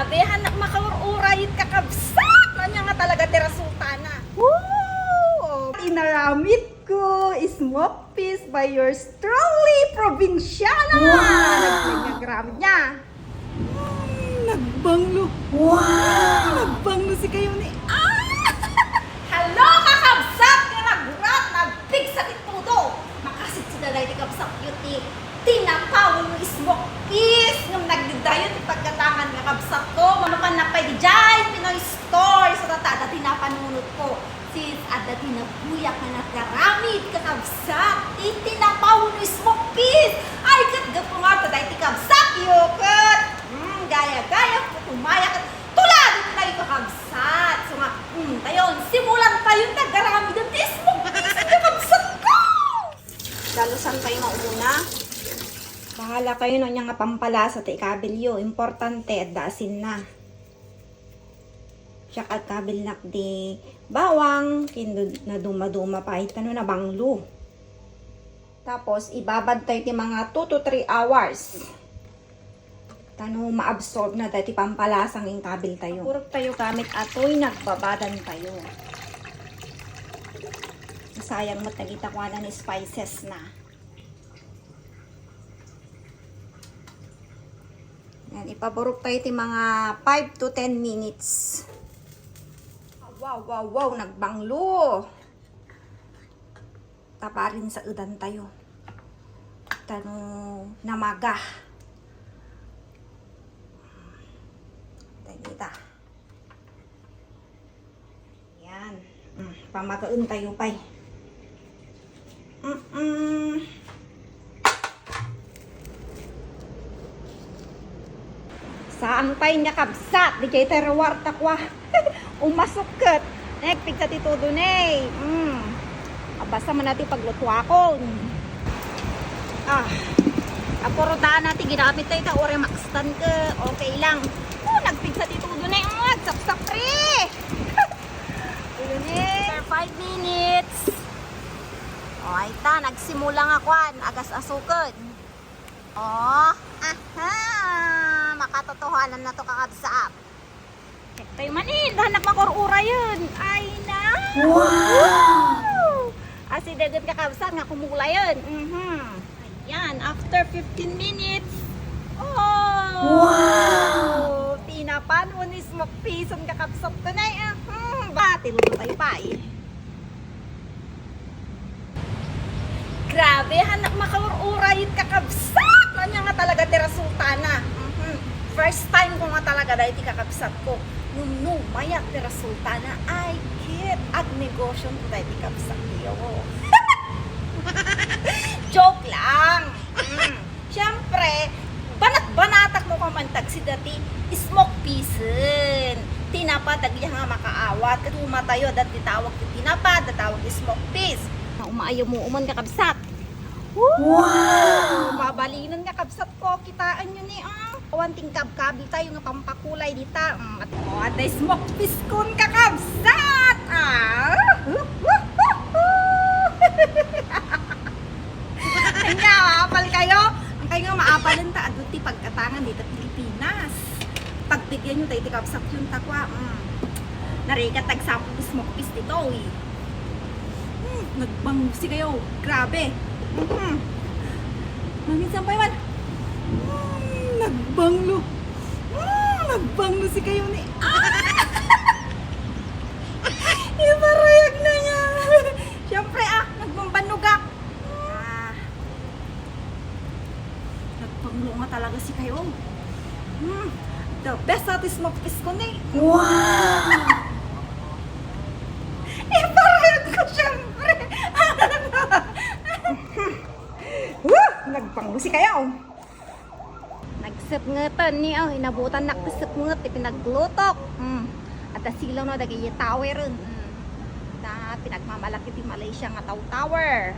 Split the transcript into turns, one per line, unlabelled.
Grabe, hanak makaururayit kakabsat! Ano nga talaga tira sultana?
Woo! Inaramit ko smoke piece by yours truly, probinsyana! Nagpagagramit niya. Nagbanglo. Wow! Nagbanglo si kayo ni...
Hello, kakabsat! Nga nagrat, nagbig sa titudo! Makasit sa dalay ni kabsat beauty. Tinapawin mo smoke piece! Nung nagdidayon yung pagkatangan nga kabsat ko. Manupanapay di dyan, Pinoy Store! Sa tatada tinapanunod ko. Sis, ada tinabuyak na nagkaramid kakabsat. Tinapawin mo smoke piece! Ay, kat po nga taday ti kabsat yukot! Gaya-gaya, putumaya ka. Tulad ito na kakabsat. So nga, tayon, simulan pa yung nagkaramid ng smoke piece! Kakabsat ko!
Dalusan kayo mauna. Bahala kayo no nga pampalasa ti kabilyo. Importante at daasin na. Siya at kabil nak di bawang. Kindo na duma-duma pa. Itano na banglo. Tapos ibabad tayo ti mga 2 to 3 hours. Tano maabsorb na tayo ti pampalasang yung kabil tayo. Purok tayo gamit atoy nagbabadan tayo. Sayang mo't nagita ko na ni spices na. Yan, ipaburok tayo ti mga 5 to 10 minutes. Wow, nagbanglo. Taparin sa udan tayo. Tano namaga. Kita. Yan. Pamagaon tayo pay. Saan tayo niya kabsat? Di kayo tayo takwa. Umasukot. Nekpig sa titudo ne. Abasa man natin pagluto ako. Apuro daan natin ginamit tayo ta ore makstan ka. Okay lang. Nagpig sa titudo na yung sapsap pre.
For 5 minutes.
Ay ta, nagsimula nga kwan. Agas asukod. Makatotohanan na to kakabsaap.
Check tayo manin. Hanap makurura yun. Ay na.
Wow!
Asi dagat kakabsat nga kumula yun. Ayan, after 15 minutes.
Wow!
Tinapan mo ni smoke piece ang kakabsat ko na eh. Tiluto tayo pa eh. Grabe, hanak makaururayit kakabsat! Ano nga talaga tira sultana? First time ko nga talaga dahil ti kakabsat ko. Nung mayak tira sultana, ay kit, ag negosyon ko dahil ti kakabsat niyo. Joke lang! Siyempre, banat-banatak mo kamantag si dati smoke piece. Tinapad, agya nga makaawat. Katuma tayo, dati tawag ti tinapad, datawag ti smoke piece. Umaayaw mo umon kakabsat.
Wow!
Mabalinan nga kabsat ko, kitaan nyo ni kawanting kabkabi tayo nga pampakulay dita. At ay smoke piece kun kakabsat! Ay nga, maapal kayo. Ang kayo nga maapalan ta, aduti pagkatangan dito Pilipinas. Pagbigyan nyo tayo ti kabsat yung takwa. Narikat tagsapot ti smoke piece dito eh. Nagbangsi kayo. Grabe. Maminsan pa yun. Nagbanglo. Nagbanglo si kayo ni... Ibarayag na niya. Siyempre nagbambanugak. Nagbanglo nga talaga si kayo. The best at smoke piece ko ni.
Wow!
Ibarayag ko siyempre. Nagbanglo si kayo. Nagsipngetan niya. Inabutan na nagsipnget. Pinaglutok. At asilaw na dagay tower. Pinagmamalaki di Malaysia nga tower.